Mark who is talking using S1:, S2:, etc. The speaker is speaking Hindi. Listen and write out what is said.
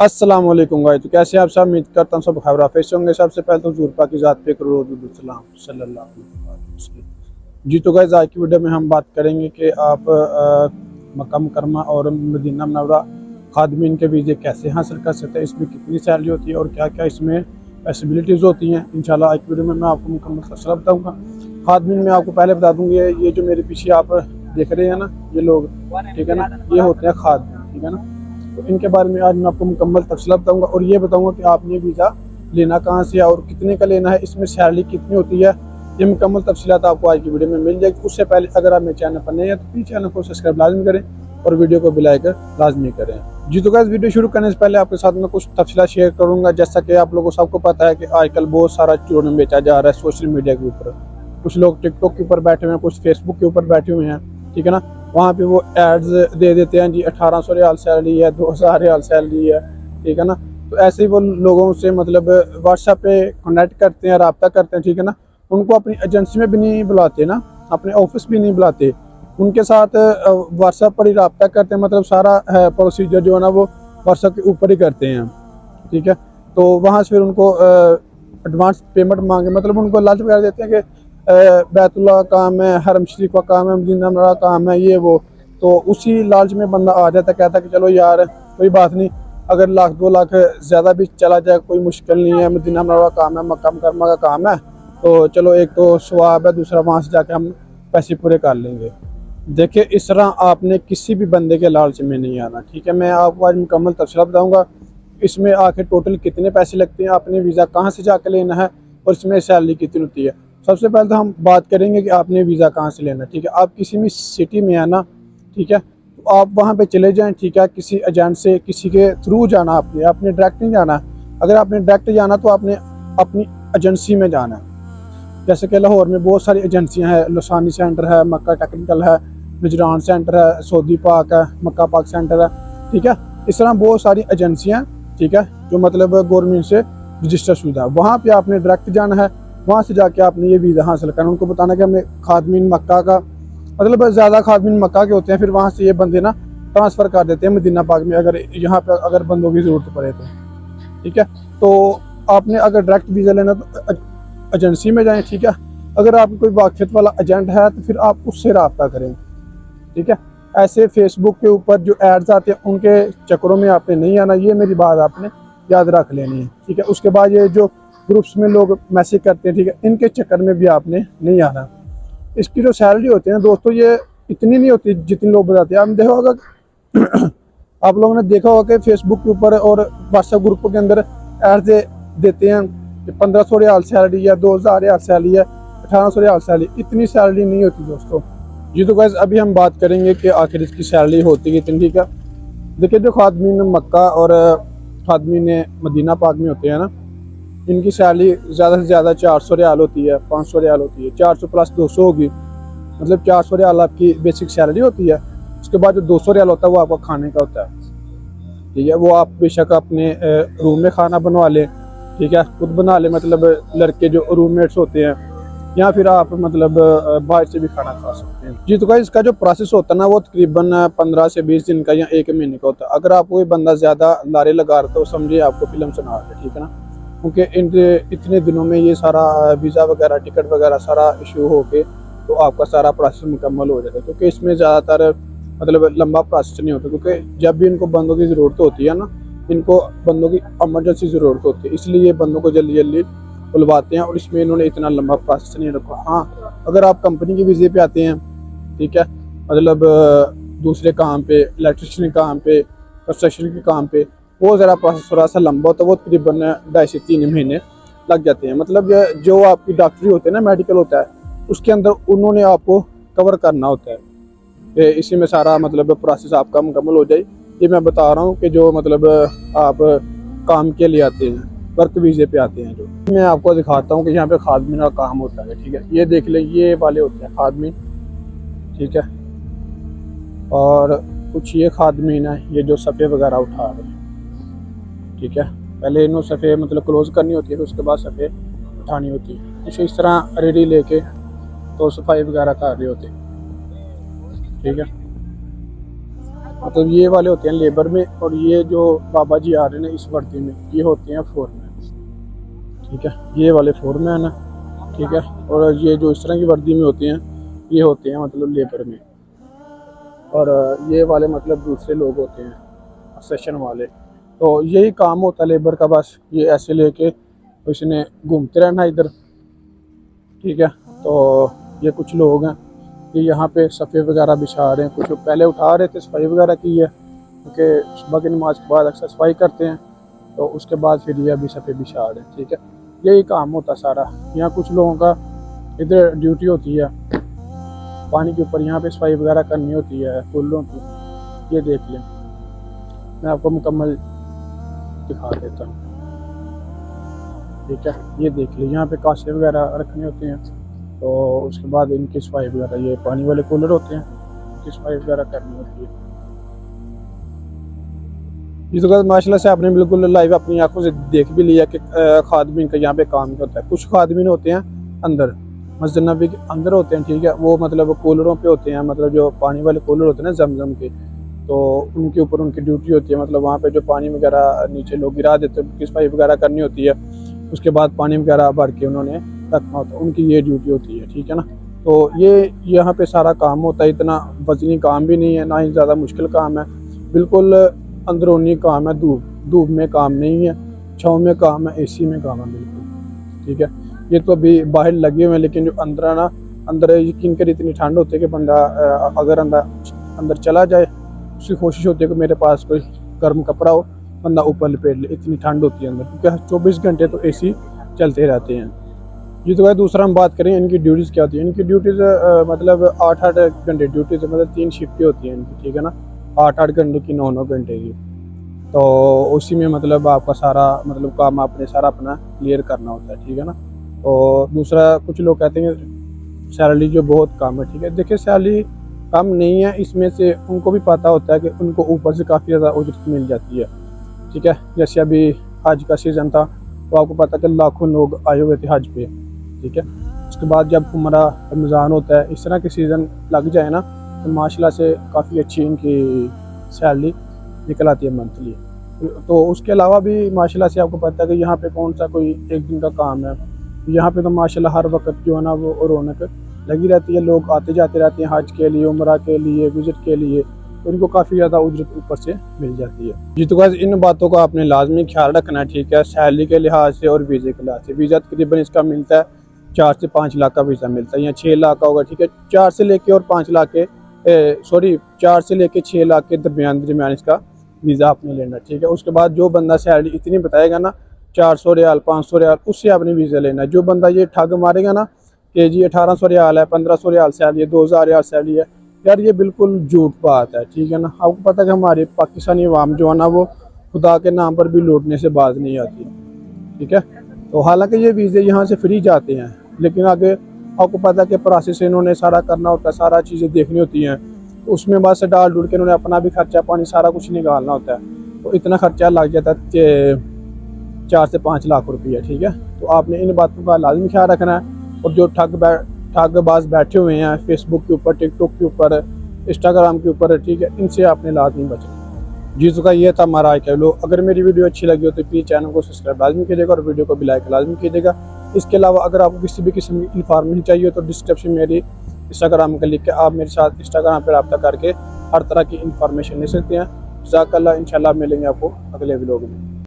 S1: अस्सलाम वालेकुम गाइस। तो कैसे आप सब? उम्मीद करता हूँ सब खैर आफियत से होंगे। सबसे पहले तो हुजूर पाक की ज़ात पे करोड़ दुरूद सलाम सल्लल्लाहु अलैहि वसल्लम। जी तो गाइस, आज की वीडियो में हम बात करेंगे कि आप मक्का मुकरमा और मदीना मुनव्वरा खादमीन के वीज़े कैसे हासिल कर सकते हैं, इसमें कितनी सैलरी होती है और क्या क्या इसमें फैसिलिटीज़ होती हैं। इंशाल्लाह आज की वीडियो में मैं आपको मुकम्मल तफसील बताऊँगा। खादमीन में आपको पहले बता दूँगी, ये जो मेरे पीछे आप देख रहे हैं ना, ये लोग, ठीक है ना, ये होते हैं खादमीन, ठीक है ना। तो इनके बारे में आज मैं आपको मुकम्मल तफसील बताऊंगा और ये बताऊंगा कि आपने वीज़ा लेना कहाँ से है और कितने का लेना है, इसमें सैलरी कितनी होती है। ये मुकम्मल तफसीलात आपको आज की वीडियो में मिल जाएगी। उससे पहले अगर आप मेरे चैनल पर नए हैं तो प्लीज़ चैनल को सब्सक्राइब लाजमी करें और वीडियो को बेल आइकन लाजमी करें। जी तो गाइस, वीडियो शुरू करने से पहले आपके साथ में कुछ तफसीलात शेयर करूँगा। जैसा कि आप लोगों को सबको पता है कि आजकल बहुत सारा चूरन बेचा जा रहा है सोशल मीडिया के ऊपर। कुछ लोग टिकटॉक के ऊपर बैठे हुए हैं, कुछ फेसबुक के ऊपर बैठे हुए हैं, ठीक है ना। वहाँ पे वो एड्स दे देते हैं, जी 1800 रियाल सैलरी है, 2000 रियाल सैलरी है, ठीक है ना। तो ऐसे ही वो लोगों से मतलब व्हाट्सएप पे कनेक्ट करते हैं, रब्ता करते हैं, ठीक है ना। उनको अपनी एजेंसी में भी नहीं बुलाते ना, अपने ऑफिस भी नहीं बुलाते, उनके साथ व्हाट्सएप पर ही रब्ता करते हैं। मतलब सारा प्रोसीजर जो है ना वो व्हाट्सएप के ऊपर ही करते हैं, ठीक है। तो वहाँ से फिर उनको एडवांस पेमेंट मांगे, मतलब उनको लालच कर देते हैं कि बैतुल्लाह का काम है, हरम शरीफ का काम है, मदीना मुनव्वरा काम है, ये वो। तो उसी लालच में बंदा आ जाता है, कहता है कि चलो यार कोई बात नहीं, अगर लाख 2 लाख ज़्यादा भी चला जाए कोई मुश्किल नहीं है, मदीना मुनव्वरा काम है, मक्का मुकरमा का काम है, तो चलो एक तो सवाब है, दूसरा वहाँ से जाके हम पैसे पूरे कर लेंगे। देखिए, इस तरह आपने किसी भी बंदे के लालच में नहीं आना, ठीक है। मैं आपको आज मुकम्मल तफसील बताऊँगा इसमें आखिर टोटल कितने पैसे लगते हैं, आपने वीज़ा कहाँ से जाकर लेना है और इसमें सैलरी कितनी होती है। सबसे पहले तो हम बात करेंगे कि आपने वीज़ा कहाँ से लेना है, ठीक है। आप किसी भी सिटी में आना, ठीक है, तो आप वहाँ पे चले जाएं, ठीक है। किसी एजेंट से, किसी के थ्रू जाना, आपने डायरेक्ट नहीं जाना। अगर आपने डायरेक्ट जाना तो आपने अपनी एजेंसी में जाना है। जैसे कि लाहौर में बहुत सारी एजेंसियाँ हैं, लसानी सेंटर है, मक्का टेक्निकल है, नजरान सेंटर है, सऊदी पाक है, मक्का पाक सेंटर है, ठीक है। इस तरह बहुत सारी एजेंसियाँ, ठीक है, जो मतलब गवर्नमेंट से रजिस्टर शुदा है। वहाँ पे आपने डायरेक्ट जाना है, वहाँ से जाके आपने ये वीज़ा हासिल करना। उनको बताना कि हमें खादमीन मक्का का, मतलब ज़्यादा खादमीन मक्का के होते हैं, फिर वहाँ से ये बंदे ना ट्रांसफ़र कर देते हैं मदीना पाक में, अगर यहाँ पे अगर बंदों की ज़रूरत पड़े तो, ठीक है। तो आपने अगर डायरेक्ट वीज़ा लेना तो एजेंसी में जाएँ, ठीक है। अगर आपको कोई वाकिफ़ वाला एजेंट है तो फिर आप उससे रब्ता करें, ठीक है। ऐसे फेसबुक के ऊपर जो एड्स आते हैं उनके चक्करों में आपने नहीं आना, ये मेरी बात आपने याद रख लेनी है, ठीक है। उसके बाद ये जो ग्रुप्स में लोग मैसेज करते हैं, ठीक है, इनके चक्कर में भी आपने नहीं आना। इसकी जो सैलरी होती है ना दोस्तों, ये इतनी नहीं होती जितनी लोग बताते हैं। आप देखा होगा आप लोगों ने देखा होगा कि फेसबुक के ऊपर और व्हाट्सएप ग्रुपों के अंदर एड्स देते हैं कि 1500 रियाल सैलरी है, 2000 रियाल सैलरी है, 1800 रियाल सैलरी। इतनी सैलरी नहीं होती दोस्तों। जी तो गाइस, अभी हम बात करेंगे कि आखिर इसकी सैलरी होती कितनी, ठीक है। देखिए, जो खादमीन मक्का और खादमीन मदीना पाक में होते हैं ना, इनकी सैलरी ज़्यादा से ज़्यादा 400 रियाल होती है, 500 रियाल होती है, 400 प्लस 200 होगी, मतलब 400 रियाल आपकी बेसिक सैलरी होती है। उसके बाद जो 200 रियाल होता है वो आपका खाने का होता है, ठीक है। वो आप बेशक अपने रूम में खाना बनवा लें, ठीक है, खुद बना लें, मतलब लड़के जो रूममेट्स होते हैं, या फिर आप मतलब बाहर से भी खाना खा सकते हैं। जी तो गाइस, इसका जो प्रोसेस होता है ना वो तकरीबन 15 से 20 दिन का या 1 महीने का होता है। अगर आपको कोई बंदा ज़्यादा लारे लगा रहा तो समझिए आपको फिल्म सुना रहा है, ठीक है ना। क्योंकि इतने दिनों में ये सारा वीज़ा वगैरह, टिकट वगैरह सारा इशू हो के तो आपका सारा प्रोसेस मुकम्मल हो जाता है। क्योंकि इसमें ज़्यादातर मतलब लंबा प्रोसेस नहीं होता, क्योंकि जब भी इनको बंदों की ज़रूरत होती है ना, इनको बंदों की इमरजेंसी ज़रूरत होती है, इसलिए ये बंदों को जल्दी जल्दी बुलवाते हैं और इसमें इन्होंने इतना लंबा प्रोसेस नहीं रखा। हाँ, अगर आप कंपनी की वीज़े पे आते हैं, ठीक है, मतलब दूसरे काम पे, इलेक्ट्रिशियन के काम पे, कंस्ट्रक्शन के काम पे, वो ज़रा प्रोसेस थोड़ा सा लंबा होता है, वो तकरीबन 2.5 से 3 महीने लग जाते हैं। मतलब जो आपकी डॉक्टरी होती है ना, मेडिकल होता है, उसके अंदर उन्होंने आपको कवर करना होता है। इसी में सारा मतलब प्रोसेस आपका मुकम्मल हो जाए। ये मैं बता रहा हूँ कि जो मतलब आप काम के लिए आते हैं, वर्क वीज़े पे आते हैं, जो मैं आपको दिखाता हूँ कि यहाँ पे खादमीन का काम होता है, ठीक है। ये देख लें, ये वाले होते हैं खादमीन, ठीक है। और कुछ ये खादमीन है, ये जो सफ़े वगैरह उठा रहे हैं, ठीक है। पहले इन्होंने सफ़े मतलब क्लोज करनी होती है, फिर उसके बाद सफ़े उठानी होती है। कुछ इस तरह रेडी लेके तो सफाई वगैरह कर रहे होते हैं, ठीक है। मतलब ये वाले होते हैं लेबर में, और ये जो बाबा जी आ रहे हैं इस वर्दी में, ये होते हैं फोरमैन। ठीक है, ये वाले फोरमैन है। ठीक है, और ये जो इस तरह की वर्दी में होते हैं ये होते हैं मतलब लेबर में। और ये वाले मतलब दूसरे लोग होते हैं सेशन वाले। तो यही काम होता है लेबर का, बस ये ऐसे लेके इसने घूमते रहना इधर। ठीक है, तो ये कुछ लोग हैं ये यहाँ पे सफ़े वगैरह बिछा रहे हैं, कुछ लोग पहले उठा रहे थे, सफाई वगैरह की है क्योंकि सुबह की नमाज के बाद अक्सर सफाई करते हैं, तो उसके बाद फिर ये अभी सफ़े बिछा रहे हैं। ठीक है, यही काम होता सारा। यहाँ कुछ लोगों का इधर ड्यूटी होती है पानी के ऊपर, यहाँ पे सफाई वगैरह करनी होती है फूलों की। ये देख लें, मैं आपको मुकम्मल दिखा देता हूँ। ठीक है, ये देख लें, यहाँ पे कांसे वगैरह रखने होते हैं, तो उसके बाद इनकी सफाई वगैरह, ये पानी वाले कूलर होते हैं, इनकी सफाई वगैरह करनी होती है। इस वक्त माशाल्लाह से आपने बिल्कुल लाइव अपनी आंखों से देख भी लिया कि खादमीन का यहाँ पे काम होता है। कुछ खादमीन होते हैं अंदर मस्जिद नबी के अंदर होते हैं। ठीक है, वो मतलब कूलरों पे होते हैं, मतलब जो पानी वाले कूलर होते हैं ना जमजम के, तो उनके ऊपर उनकी ड्यूटी होती है। मतलब वहाँ पे जो पानी वगैरह नीचे लोग गिरा देते हैं उनकी सफाई वगैरह करनी होती है, उसके बाद पानी वगैरह भर के उन्होंने रखना होता है, उनकी ये ड्यूटी होती है। ठीक है ना, तो ये यहाँ पे सारा काम होता है। इतना वजनी काम भी नहीं है, ना ही ज़्यादा मुश्किल काम है, बिल्कुल अंदरूनी काम है। धूप में काम नहीं है, छाँव में काम है, एसी में काम है बिल्कुल। ठीक है, ये तो अभी बाहर लगे हुए हैं, लेकिन जो अंदर है ना, अंदर यकीन कर इतनी ठंड होती है कि बंदा अगर अंदर चला जाए, उसकी कोशिश होती है कि मेरे पास कोई गर्म कपड़ा हो, बंदा ऊपर लपेट ले, इतनी ठंड होती है अंदर, क्योंकि 24 घंटे तो एसी चलते रहते हैं। ये तो है। दूसरा हम बात करें इनकी ड्यूटीज़ क्या होती है। इनकी ड्यूटीज़ मतलब 8-8 घंटे ड्यूटीज़, मतलब 3 शिफ्टें होती हैं इनकी। ठीक है ना, 8-8 घंटे की, 9-9 घंटे की, तो उसी में मतलब आपका सारा मतलब काम आपने सारा अपना क्लियर करना होता है। ठीक है ना, और दूसरा कुछ लोग कहते हैं सैलरी जो बहुत कम है। ठीक है, देखिए सैलरी कम नहीं है, इसमें से उनको भी पता होता है कि उनको ऊपर से काफ़ी ज़्यादा उजरत मिल जाती है। ठीक है, जैसे अभी हज का सीज़न था, तो आपको पता कि लाखों लोग आए हुए थे हज पे। ठीक है, उसके बाद जब उम्रा रमज़ान होता है, इस तरह के सीज़न लग जाए ना, तो माशाल्लाह से काफ़ी अच्छी इनकी सैलरी निकल आती है मंथली। तो उसके अलावा भी माशाल्लाह से आपको पता है कि यहाँ पे कौन सा कोई एक दिन का काम है। यहाँ पे तो माशाल्लाह हर वक्त जो है ना वो रौनक लगी रहती है, लोग आते जाते रहते हैं हज के लिए, उम्रा के लिए, विज़िट के लिए, तो इनको काफ़ी ज़्यादा उजरत ऊपर से मिल जाती है जी। तो गाइस इन बातों का आपने लाजमी ख्याल रखना है। ठीक है, सैलरी के लिहाज से और वीज़े के लिहाज से। वीज़ा तकरीबन इसका मिलता है 4 से 5 लाख का वीज़ा मिलता है, या 6 लाख का होगा। ठीक है, 4 से लेके और 5 लाख के 4 से लेके 6 लाख के दरमियान इसका वीज़ा आपने लेना। ठीक है, उसके बाद जो बंदा सैलरी इतनी बताएगा ना, 400 रियाल, 500 रियाल, उससे आपने वीज़ा लेना है। जो बंदा ये ठग मारेगा ना कि जी 1800 रियाल है, 1500 रियाल सैलरी है, 2000 रियाल सैलरी है, यार ये बिल्कुल झूठ बात है। ठीक है ना, आपको पता है कि हमारे पाकिस्तानी अवाम जो है ना वो खुदा के नाम पर भी लूटने से बाज नहीं आती। ठीक है, तो हालांकि ये वीज़े यहाँ से फ्री जाते हैं, लेकिन आगे आपको पता है कि प्रोसेस इन्होंने सारा करना होता है, सारा चीज़ें देखनी होती हैं, तो उसमें बस डाल डूल के इन्होंने अपना भी खर्चा पानी सारा कुछ निकालना होता है, तो इतना खर्चा लग जाता है कि 4 से 5 लाख रुपये। ठीक है, तो आपने इन बातों का लाजमी ख्याल रखना है। और जो ठगबाज बैठे हुए हैं फेसबुक के ऊपर, टिकटॉक के ऊपर, इंस्टाग्राम के ऊपर, ठीक है, इनसे आपने लाजमी बचना। जी तो ये था हमारा कह लो। अगर मेरी वीडियो अच्छी लगी हो तो प्लीज़ चैनल को सब्सक्राइब लाजमी कीजिएगा और वीडियो को भी लाइक लाजमी कीजिएगा। इसके अलावा अगर आपको किसी भी किस्म की इन्फॉर्मेशन चाहिए हो तो डिस्क्रिप्शन में मेरी इंस्टाग्राम का लिख के आप मेरे साथ इंस्टाग्राम पर रब्ता करके हर तरह की इन्फॉर्मेशन ले सकते हैं। जज़ाकल्लाह, इंशाल्लाह मिलेंगे आपको अगले व्लॉग में।